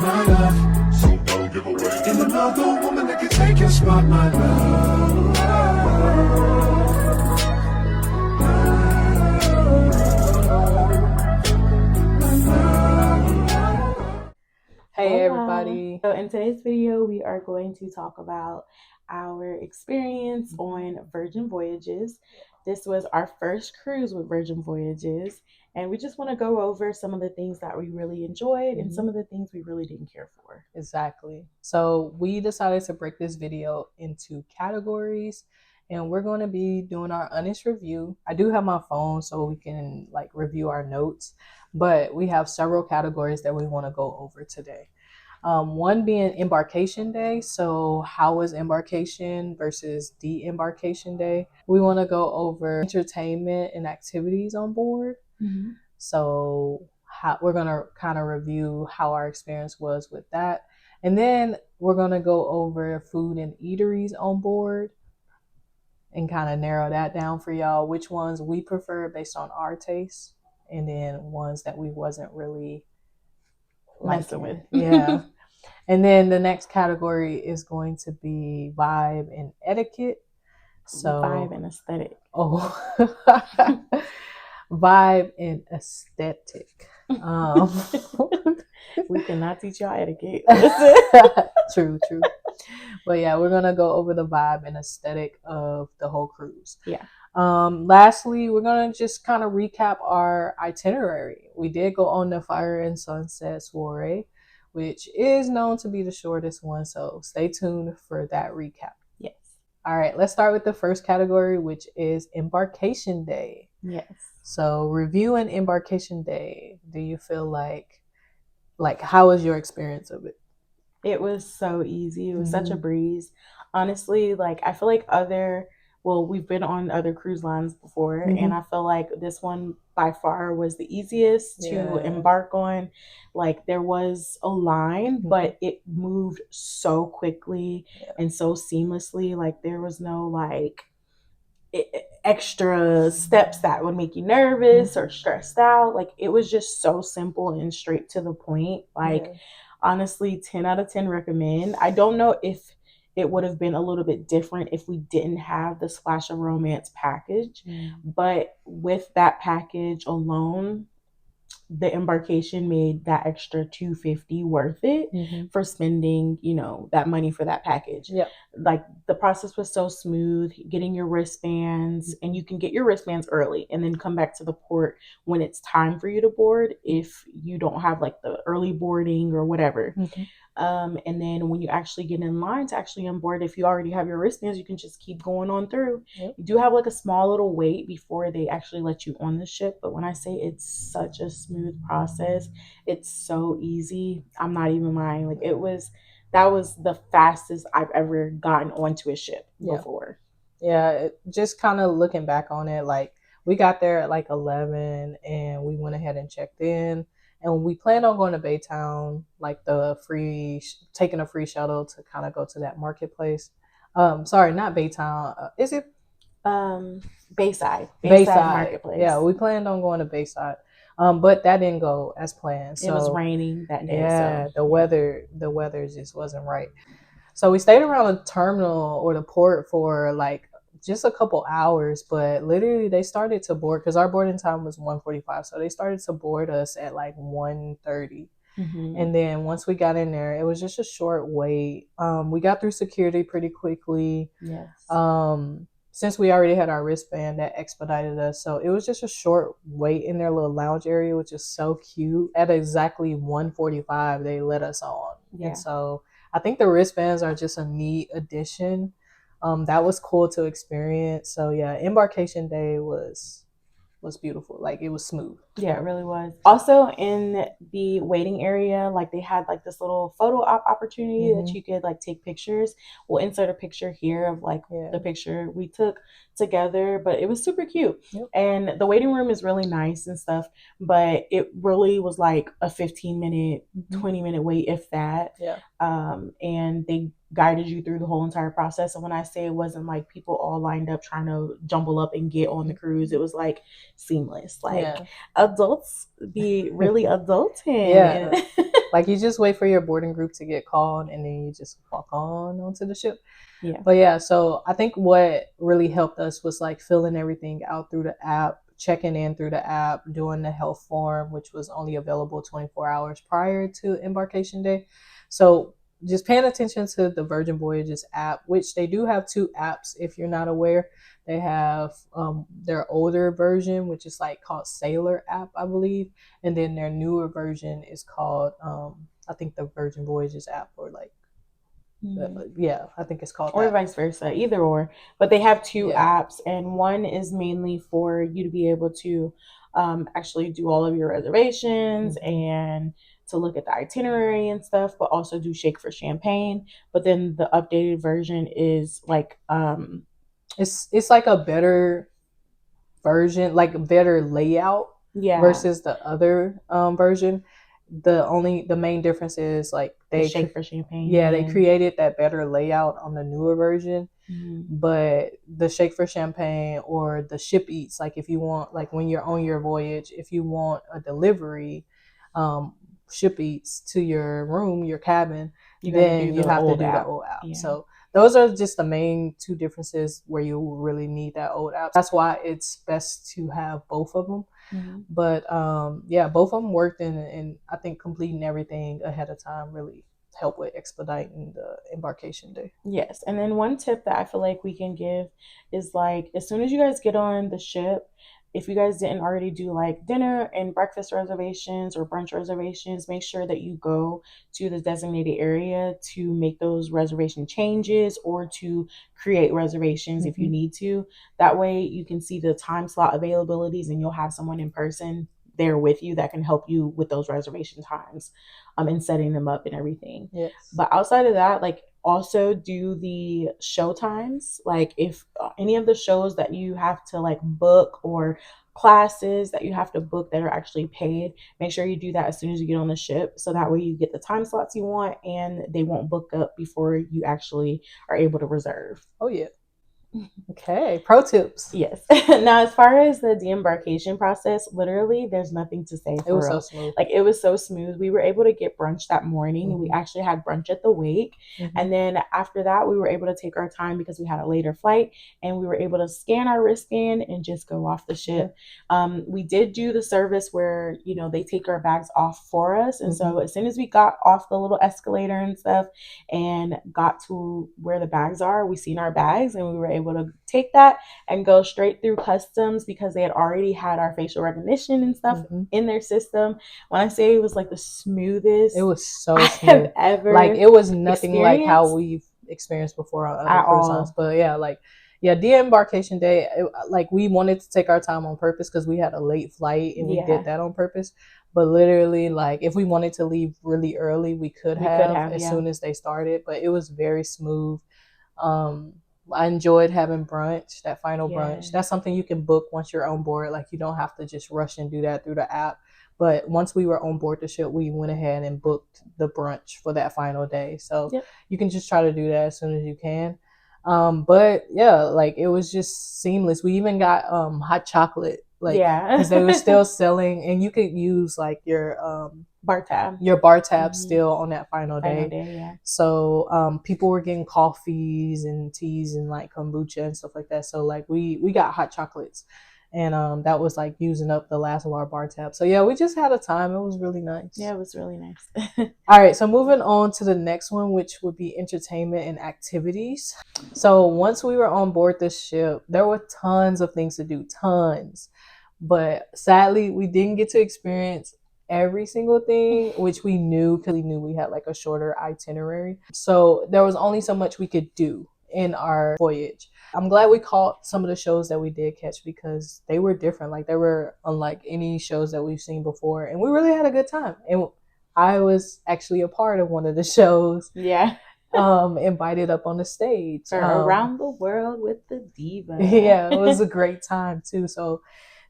my love, so don't give away. In another woman that can take your spot, my love. Hey Hola. everybody. So in today's video, we are going to talk about our experience on Virgin Voyages. This was our first cruise with Virgin Voyages, and we just want to go over some of the things that we really enjoyed and some of the things we really didn't care for. Exactly. So we decided to break this video into categories, and we're going to be doing our honest review. I do have my phone so we can like review our notes, but we have several categories that we want to go over today. One being embarkation day. So how was embarkation versus de-embarkation day? We want to go over entertainment and activities on board. So we're going to kind of review how our experience was with that. And then we're going to go over food and eateries on board and kind of narrow that down for y'all, which ones we prefer based on our taste, and then ones that we wasn't really Messing with. Yeah. And then the next category is going to be vibe and etiquette. So Vibe and aesthetic. Vibe and aesthetic. We cannot teach y'all etiquette. True. But yeah, we're gonna go over the vibe and aesthetic of the whole cruise. Yeah. Lastly, we're gonna just kind of recap our itinerary. We did go on the Fire and Sunset soiree, which is known to be the shortest one, so stay tuned for that recap. Yes. All right, let's start with the first category, which is embarkation day. Yes. So reviewing embarkation day, do you feel like how was your experience of it? It was so easy. It was such a breeze. Honestly, like I feel like we've been on other cruise lines before, and I feel like this one by far was the easiest to embark on. Like there was a line, but it moved so quickly and so seamlessly. Like there was no like extra steps that would make you nervous or stressed out. Like it was just so simple and straight to the point. Like honestly, 10 out of 10 recommend. I don't know if it would have been a little bit different if we didn't have the Splash of Romance package. But with that package alone, the embarkation made that extra $250 worth it for spending, that money for that package. Like the process was so smooth, getting your wristbands, and you can get your wristbands early and then come back to the port when it's time for you to board if you don't have like the early boarding or whatever. And then when you actually get in line to actually onboard, if you already have your wristbands, you can just keep going on through. You do have like a small little wait before they actually let you on the ship. But when I say it's such a smooth process, it's so easy. I'm not even lying. Like that was the fastest I've ever gotten onto a ship before. Yeah, just kind of looking back on it, like we got there at like 11 and we went ahead and checked in. And we planned on going to Baytown, like taking a free shuttle to kind of go to that marketplace. Sorry, not Baytown. Is it? Bayside Marketplace. Yeah, we planned on going to Bayside. But that didn't go as planned. So, it was raining that day. Yeah, so. The weather just wasn't right. So we stayed around the terminal or the port for like just a couple hours, but literally they started to board because our boarding time was 1:45, so they started to board us at like 1:30. And then once we got in there, it was just a short wait. We got through security pretty quickly. Since we already had our wristband, that expedited us, so it was just a short wait in their little lounge area, which is so cute. At exactly 1:45 they let us on. And so I think the wristbands are just a neat addition. That was cool to experience. So yeah, embarkation day was beautiful. Like it was smooth. Yeah, it really was. Also in the waiting area, like they had like this little photo op opportunity that you could like take pictures. We'll insert a picture here of like the picture we took together, but it was super cute. And the waiting room is really nice and stuff, but it really was like a 15-minute, 20-minute wait, if that. And they guided you through the whole entire process. And when I say it wasn't like people all lined up trying to jumble up and get on the cruise, it was like seamless. Like adults be really adulting. Like you just wait for your boarding group to get called and then you just walk on onto the ship. Yeah. But yeah, so I think what really helped us was like filling everything out through the app, checking in through the app, doing the health form, which was only available 24 hours prior to embarkation day. So just paying attention to the Virgin Voyages app, which they do have two apps if you're not aware. They have their older version, which is like called Sailor app, I believe. And then their newer version is called, I think the Virgin Voyages app, or like, yeah, I think it's called or that. vice versa, either or. But they have two Yeah. apps, and one is mainly for you to be able to actually do all of your reservations and to look at the itinerary and stuff, but also do Shake for Champagne. But then the updated version is like it's like a better version, like a better layout yeah, versus the other version. The main difference is like the Shake for Champagne. yeah, they created that better layout on the newer version. Mm-hmm. But the Shake for Champagne or the ship eats, like if you want, like when you're on your voyage, if you want a delivery, ship eats to your room, your cabin, then you have to do the old app. Yeah. So those are just the main two differences where you really need that old app. That's why it's best to have both of them. Mm-hmm. But yeah, both of them worked, and I think completing everything ahead of time really helped with expediting the embarkation day. Yes. And then one tip that I feel like we can give is like as soon as you guys get on the ship, if you guys didn't already do like dinner and breakfast reservations or brunch reservations, make sure that you go to the designated area to make those reservation changes or to create reservations if you need to. That way you can see the time slot availabilities and you'll have someone in person there with you that can help you with those reservation times and setting them up and everything. Yes. But outside of that, like also do the show times. Like if any of the shows that you have to like book or classes that you have to book that are actually paid, make sure you do that as soon as you get on the ship, so that way you get the time slots you want and they won't book up before you actually are able to reserve. Oh yeah. Okay, pro tips. Yes. Now, as far as the de-embarkation process, literally, there's nothing to say. It was so smooth. Like, it was so smooth. We were able to get brunch that morning. Mm-hmm. We actually had brunch at the wake. Mm-hmm. And then after that, we were able to take our time because we had a later flight. And we were able to scan our wristband and just go off the ship. We did do the service where, you know, they take our bags off for us. And so as soon as we got off the little escalator and stuff and got to where the bags are, we seen our bags and we were able to take that and go straight through customs because they had already had our facial recognition and stuff in their system. When I say it was like the smoothest, it was so smooth. Ever like it was nothing like how we've experienced before on other cruise lines. But yeah, de-embarkation day, like we wanted to take our time on purpose because we had a late flight and we did that on purpose. But literally, like if we wanted to leave really early, we could have as soon as they started. But it was very smooth. I enjoyed having brunch, that final brunch. That's something you can book once you're on board. Like you don't have to just rush and do that through the app. But once we were on board the ship, we went ahead and booked the brunch for that final day. So you can just try to do that as soon as you can. But yeah, like it was just seamless. We even got hot chocolate, like because they were still selling, and you could use like your bar tab still on that final day. So people were getting coffees and teas and like kombucha and stuff like that. So like we got hot chocolates, and that was like using up the last of our bar tab. So yeah, we just had a time. It was really nice. Yeah, it was really nice. All right, so moving on to the next one, which would be entertainment and activities. So once we were on board the ship, there were tons of things to do, tons. But sadly, we didn't get to experience every single thing, which we knew because we knew we had like a shorter itinerary. So there was only so much we could do in our voyage. I'm glad we caught some of the shows that we did catch because they were different. Like they were unlike any shows that we've seen before. And we really had a good time. And I was actually a part of one of the shows. Yeah. Invited up on the stage. For Around the World with the Diva. Yeah, it was a great time too. So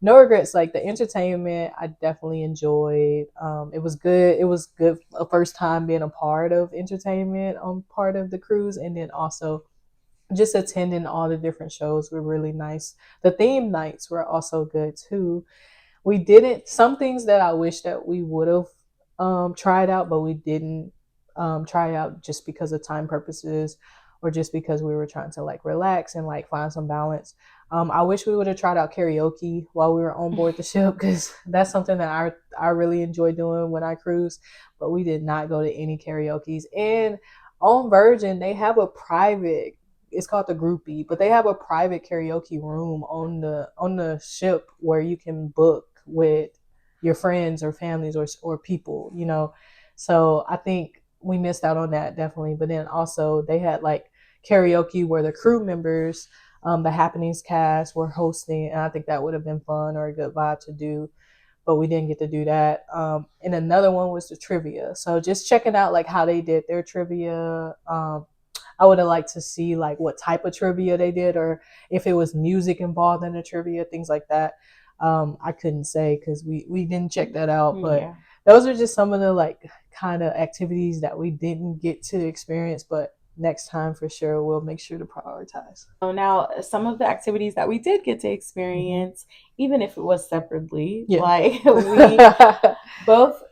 no regrets. Like the entertainment, I definitely enjoyed. It was good. It was good. A first time being a part of entertainment on part of the cruise, and then also just attending all the different shows were really nice. The theme nights were also good too. We didn't. Some things that I wish that we would have try it out, but we didn't try it out just because of time purposes or just because we were trying to like relax and like find some balance. I wish we would have tried out karaoke while we were on board the ship, because that's something that I really enjoy doing when I cruise, but we did not go to any karaoke's. And on Virgin, they have a private, it's called the Groupie, but they have a private karaoke room on the ship where you can book with your friends or families or people, you know. So I think we missed out on that, definitely. But then also they had like karaoke where the crew members, the Happenings cast, were hosting, and I think that would have been fun or a good vibe to do, but we didn't get to do that. And another one was the trivia. So just checking out like how they did their trivia. I would have liked to see like what type of trivia they did, or if it was music involved in the trivia, things like that. I couldn't say because we didn't check that out, but those are just some of the like kind of activities that we didn't get to experience, but next time for sure we'll make sure to prioritize. So now some of the activities that we did get to experience, even if it was separately, like we both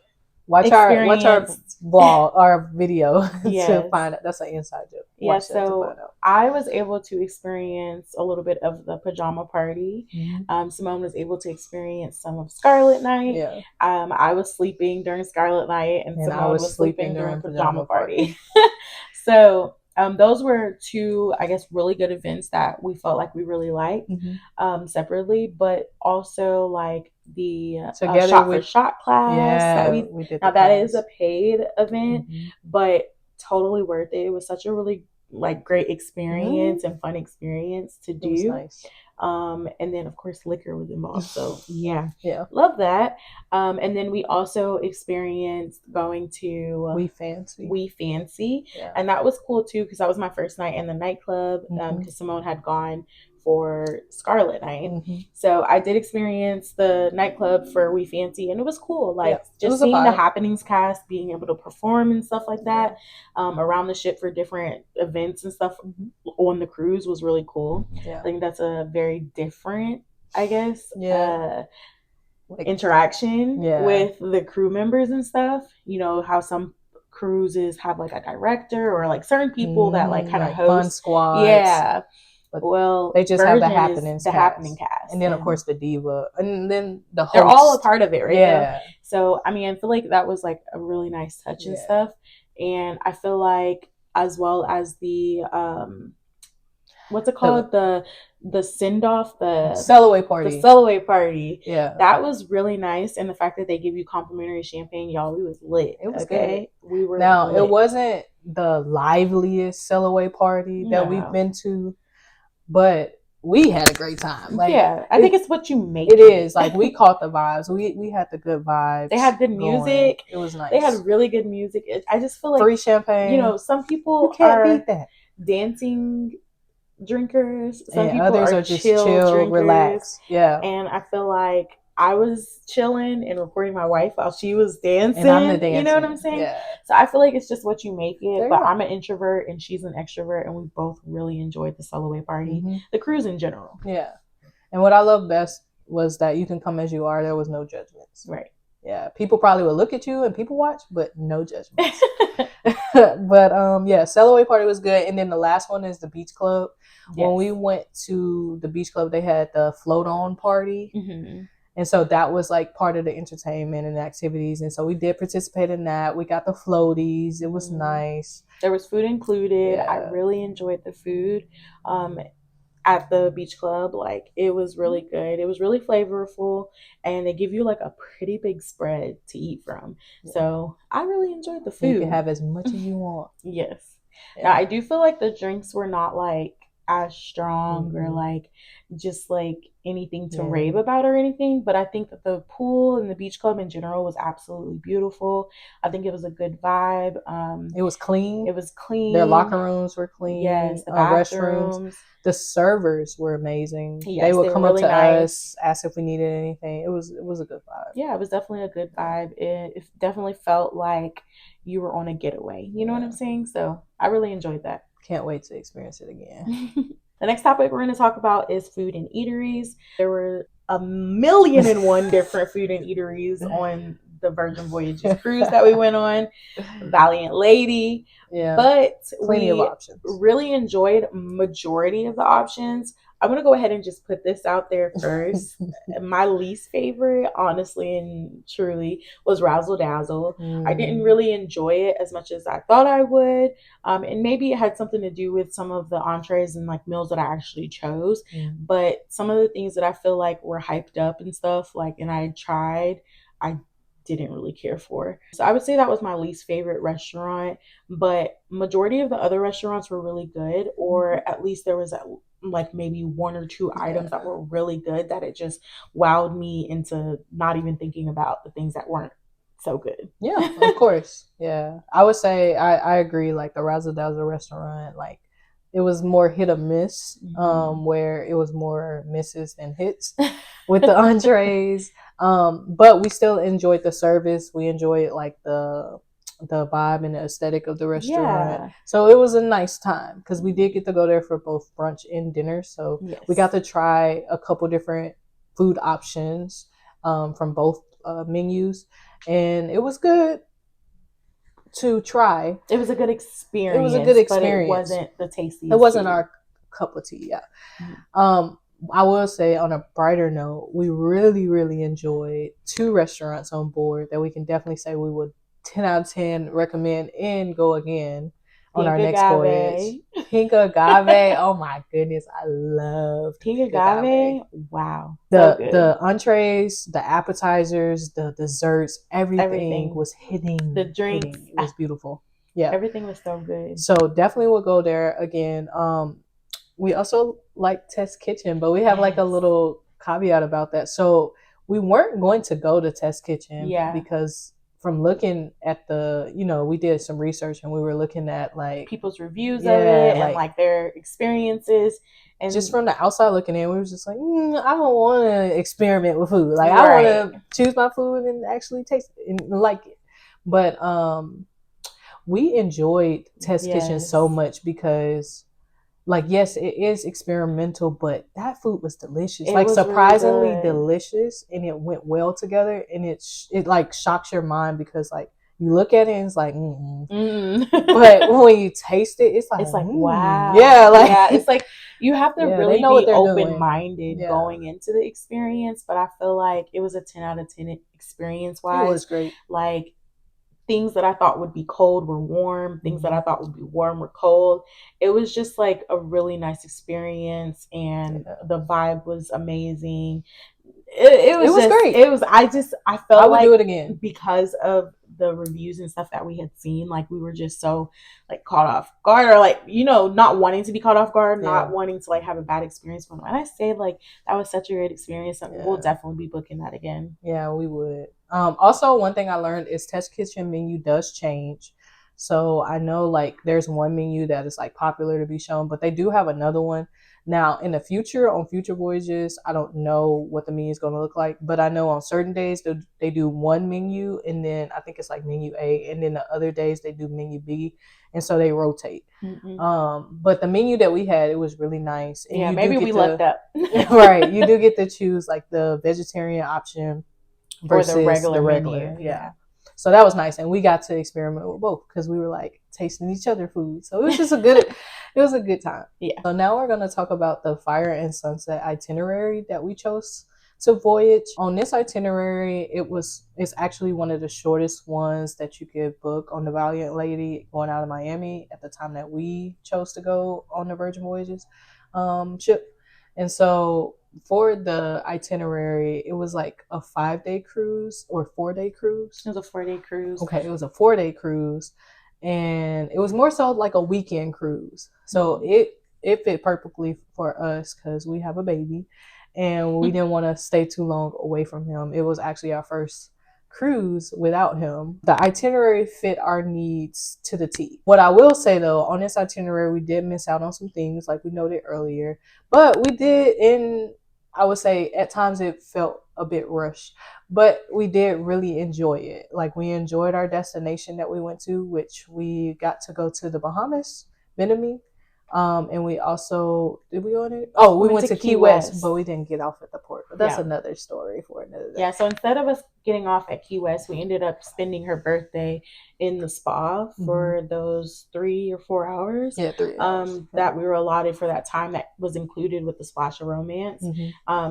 watch our vlog, our video to find out. That's an inside joke. Yeah, so I was able to experience a little bit of the pajama party. Seymon was able to experience some of Scarlet Night. Yeah. I was sleeping during Scarlet Night, and Seymon was sleeping during pajama party. So those were two, I guess, really good events that we felt like we really liked separately, but also like the shot for shot class that we did. Now that is a paid event, but totally worth it. It was such a really like great experience and fun experience to do. It was nice. And then of course liquor was involved, so yeah, love that. And then we also experienced going to We Fancy, and that was cool too, because that was my first night in the nightclub, because Seymon had gone for Scarlet Night. So I did experience the nightclub for We Fancy, and it was cool. Like just seeing the Happenings cast being able to perform and stuff like that around the ship for different events and stuff on the cruise was really cool. I think that's a very different, I guess, like, interaction with the crew members and stuff. You know how some cruises have like a director or like certain people that like kind of host fun squads. But well, they just Virgin have the Happenings cast, and then of course the diva, and then the host. They're all a part of it, right? So I mean, I feel like that was like a really nice touch and stuff, and I feel like as well as the what's it called, the send off, the Sellaway party, that was really nice, and the fact that they give you complimentary champagne, y'all, we was lit. It was good. We were lit. It wasn't the liveliest Sellaway party that we've been to, but we had a great time. Like, I think it's what you make it is. Like, we caught the vibes. We had the good vibes. They had good music. It was nice. They had really good music. I just feel like free champagne. You know, some people beat that. Dancing drinkers. Some people others are just chill, relaxed. And I feel like I was chilling and recording my wife while she was dancing. And I'm the dancer. You know what I'm saying? So I feel like it's just what you make it. But I'm an introvert and she's an extrovert, and we both really enjoyed the Sellaway party, the cruise in general. And what I love best was that you can come as you are. There was no judgments. People probably would look at you and people watch, but no judgments. But Sellaway party was good. And then the last one is the beach club. When we went to the beach club, they had the float on party. And so that was like part of the entertainment and the activities. And so we did participate in that. We got the floaties. It was nice. There was food included. I really enjoyed the food at the beach club. Like, it was really good. It was really flavorful. And they give you like a pretty big spread to eat from. So I really enjoyed the food. You can have as much as you want. Now, I do feel like the drinks were not like as strong or like just like anything to rave about or anything, but I think that the pool and the beach club in general was absolutely beautiful. I think it was a good vibe. It was clean. Their locker rooms were clean. The bathrooms. The servers were amazing. They would come up to us, ask if we needed anything. It was a good vibe. It was definitely a good vibe. It definitely felt like you were on a getaway. You know what I'm saying? So I really enjoyed that. Can't wait to experience it again. The next topic we're going to talk about is food and eateries. There were 1,000,001 different food and eateries on the Virgin Voyages cruise that we went on, Valiant Lady. Yeah, but plenty of we options. really enjoyed majority of the options. I'm gonna go ahead and just put this out there first. My least favorite, honestly and truly, was Razzle Dazzle. I didn't really enjoy it as much as I thought I would. And maybe it had something to do with some of the entrees and like meals that I actually chose. But some of the things that I feel like were hyped up and stuff, like, and I tried, I didn't really care for. So I would say that was my least favorite restaurant, but majority of the other restaurants were really good, or at least there was like maybe one or two items that were really good that it just wowed me into not even thinking about the things that weren't so good. Yeah, of course. Yeah, I would say I agree. Like the Razzle Dazzle restaurant, like it was more hit or miss, where it was more misses than hits with the entrees. But we still enjoyed the service. We enjoyed like the vibe and the aesthetic of the restaurant. Yeah. So it was a nice time because we did get to go there for both brunch and dinner. So we got to try a couple different food options from both menus, and it was good to try. It was a good experience. It was a good experience. But it wasn't the tastiest. It wasn't food. our cup of tea. Yeah. I will say on a brighter note, we really, really enjoyed 2 restaurants on board that we can definitely say we would 10 out of 10 recommend and go again on our next voyage. Pink Agave. Oh my goodness, I love Pink Agave. Wow. The entrees, the appetizers, the desserts, everything was hitting. The drinks. It was beautiful. Yeah. Everything was so good. So definitely we'll go there again. We also like Test Kitchen, but we have like a little caveat about that. So we weren't going to go to Test Kitchen because from looking at we did some research and we were looking at like people's reviews of it and like their experiences. And just from the outside looking in, we were just like, I don't want to experiment with food. Like I want to choose my food and actually taste it and like it. But we enjoyed Test Kitchen so much because, like, yes, it is experimental, but that food was delicious. It was surprisingly really delicious, and it went well together. And it like shocks your mind because like you look at it and it's like, but when you taste it, it's like wow, it's like you have to really be open-minded going into the experience. But I feel like it was a 10 out of 10 experience-wise. It was great. Like, things that I thought would be cold were warm. Things that I thought would be warm were cold. It was just like a really nice experience, and the vibe was amazing. It was great. I felt I would do it again because of the reviews and stuff that we had seen. Like, we were just so like caught off guard, or like, not wanting to be caught off guard, not wanting to like have a bad experience. When I say like that was such a great experience, we'll definitely be booking that again. Yeah, we would. Also, one thing I learned is Test Kitchen menu does change. So I know like there's one menu that is like popular to be shown, but they do have another one. Now in the future, on future voyages, I don't know what the menu is going to look like, but I know on certain days they do one menu, and then I think it's like menu A, and then the other days they do menu B, and so they rotate. But the menu that we had, it was really nice. And maybe we lucked up. Right, you do get to choose like the vegetarian option versus the regular menu. Yeah. So that was nice, and we got to experiment with both because we were like tasting each other's food. So it was just it was a good time. Yeah. So now we're gonna talk about the Fire and Sunset itinerary that we chose to voyage. On this itinerary, it's actually one of the shortest ones that you could book on the Valiant Lady going out of Miami at the time that we chose to go on the Virgin Voyages ship. And so for the itinerary, it was like a 5-day cruise or 4-day cruise. It was a 4-day cruise. Okay, it was a 4-day cruise, and it was more so like a weekend cruise. So it fit perfectly for us because we have a baby, and we didn't want to stay too long away from him. It was actually our first cruise without him. The itinerary fit our needs to the T. What I will say though, on this itinerary, we did miss out on some things like we noted earlier, but we did I would say at times it felt a bit rushed, but we did really enjoy it. Like, we enjoyed our destination that we went to, which we got to go to the Bahamas, Benami. And we also, did we go on it? We went to Key West, but we didn't get off at the port. But that's another story for another day. Yeah, so instead of us getting off at Key West, we ended up spending her birthday in the spa for those 3 or 4 hours. Yeah, 3 hours. That we were allotted for that time, that was included with the Splash of Romance.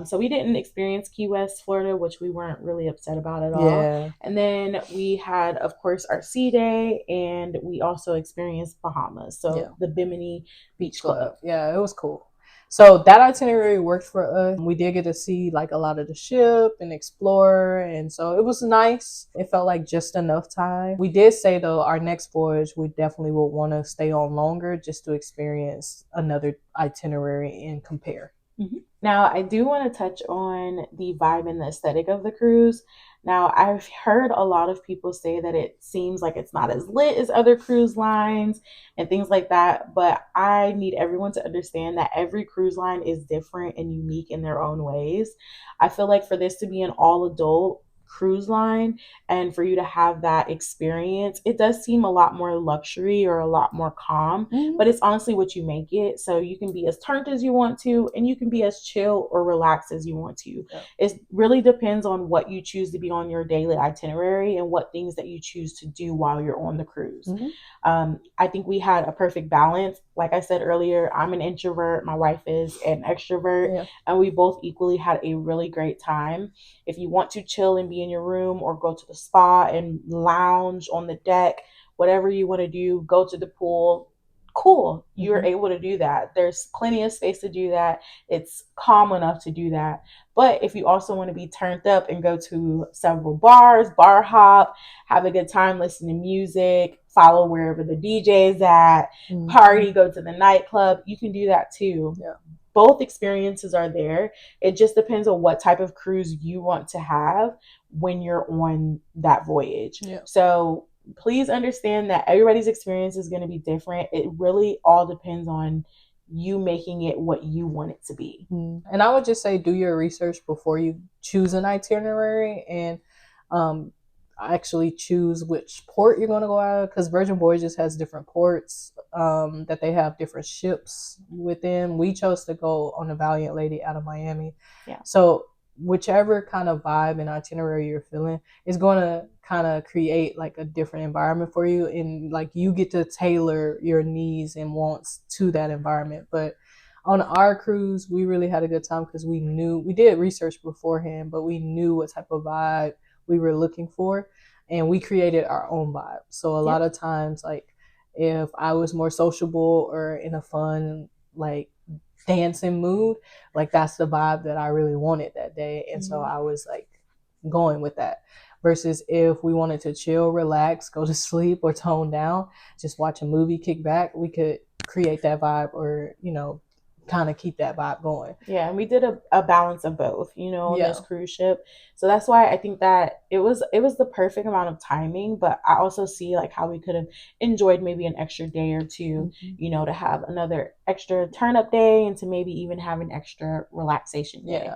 So we didn't experience Key West, Florida, which we weren't really upset about at all. Yeah. And then we had, of course, our sea day, and we also experienced Bahamas. So the Bimini Beach Club. Yeah, it was cool. So that itinerary worked for us. We did get to see like a lot of the ship and explore, and so it was nice. It felt like just enough time. We did say though, our next voyage, we definitely would want to stay on longer just to experience another itinerary and compare. Now, I do want to touch on the vibe and the aesthetic of the cruise. Now, I've heard a lot of people say that it seems like it's not as lit as other cruise lines and things like that, but I need everyone to understand that every cruise line is different and unique in their own ways. I feel like for this to be an all-adult cruise line and for you to have that experience, it does seem a lot more luxury or a lot more calm, but it's honestly what you make it. So you can be as turned as you want to, and you can be as chill or relaxed as you want to. It really depends on what you choose to be on your daily itinerary and what things that you choose to do while you're on the cruise. I think we had a perfect balance. Like I said earlier, I'm an introvert, my wife is an extrovert, and we both equally had a really great time. If you want to chill and be in your room or go to the spa and lounge on the deck, whatever you want to do, go to the pool, cool. You're able to do that. There's plenty of space to do that. It's calm enough to do that. But if you also want to be turned up and go to several bars, bar hop, have a good time, listen to music, follow wherever the DJ is at, party, go to the nightclub, you can do that too. Both experiences are there. It just depends on what type of cruise you want to have when you're on that voyage. So please understand that everybody's experience is going to be different. It really all depends on you making it what you want it to be. And I would just say do your research before you choose an itinerary, and actually choose which port you're going to go out of, because Virgin Voyages has different ports that they have different ships within. We chose to go on the Valiant Lady out of Miami. So whichever kind of vibe and itinerary you're feeling is going to kind of create like a different environment for you, and like you get to tailor your needs and wants to that environment. But on our cruise, we really had a good time because we did research beforehand, but we knew what type of vibe we were looking for, and we created our own vibe. So a lot of times, like if I was more sociable or in a fun like dancing mood, like that's the vibe that I really wanted that day, and so I was like going with that. Versus if we wanted to chill, relax, go to sleep, or tone down, just watch a movie, kick back, we could create that vibe, or kind of keep that vibe going. And we did a balance of both, on this cruise ship. So that's why I think that it was the perfect amount of timing, but I also see like how we could have enjoyed maybe an extra day or two, to have another extra turn up day, and to maybe even have an extra relaxation day.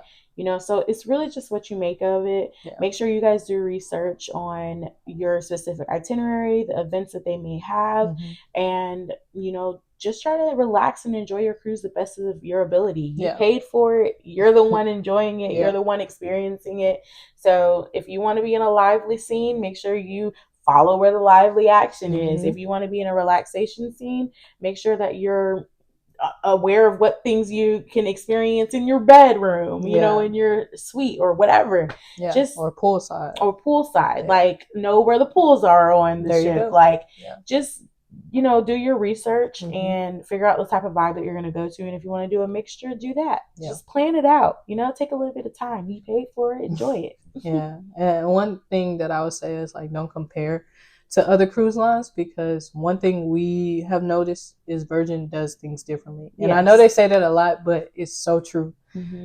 So it's really just what you make of it. Make sure you guys do research on your specific itinerary, the events that they may have, and just try to relax and enjoy your cruise the best of your ability. You paid for it. You're the one enjoying it. You're the one experiencing it. So if you want to be in a lively scene, make sure you follow where the lively action is. If you want to be in a relaxation scene, make sure that you're aware of what things you can experience in your bedroom, in your suite or whatever. Just or poolside. Like know where the pools are on the ship. Like just do your research and figure out the type of vibe that you're going to go to. And if you want to do a mixture, do that. Just plan it out. Take a little bit of time. You paid for it. Enjoy it. And one thing that I would say is like don't compare to other cruise lines, because one thing we have noticed is Virgin does things differently. And I know they say that a lot, but it's so true.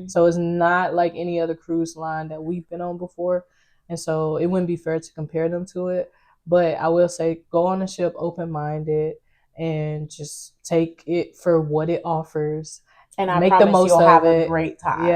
So it's not like any other cruise line that we've been on before. And so it wouldn't be fair to compare them to it. But I will say go on the ship open-minded and just take it for what it offers. And I make the most you'll have a great time.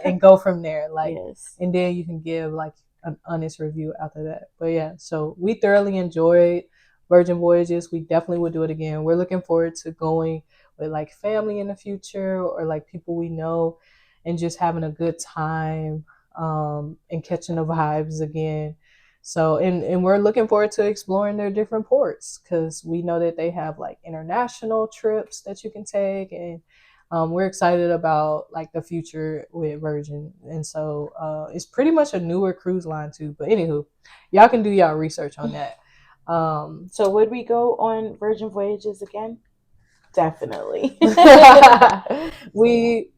And go from there. Like, and then you can give like an honest review after that. But so we thoroughly enjoyed Virgin Voyages. We definitely would do it again. We're looking forward to going with like family in the future, or like people we know, and just having a good time and catching the vibes again. So, and we're looking forward to exploring their different ports because we know that they have like international trips that you can take, and we're excited about like the future with Virgin. And so it's pretty much a newer cruise line too. But anywho, y'all can do y'all research on that. So would we go on Virgin Voyages again? Definitely. we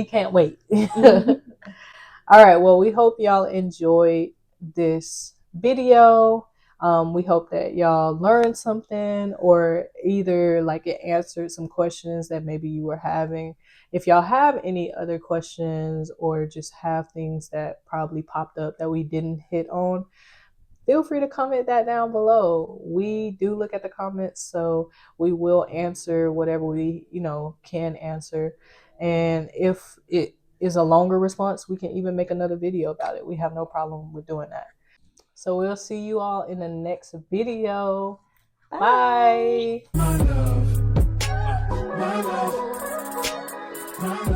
can't wait. All right, well, we hope y'all enjoyed this video. We hope that y'all learned something, or either like it answered some questions that maybe you were having. If y'all have any other questions or just have things that probably popped up that we didn't hit on, feel free to comment that down below. We do look at the comments, so we will answer whatever we, can answer. And if it is a longer response, we can even make another video about it. We have no problem with doing that. So we'll see you all in the next video. Bye. Bye. My love, my love, my love.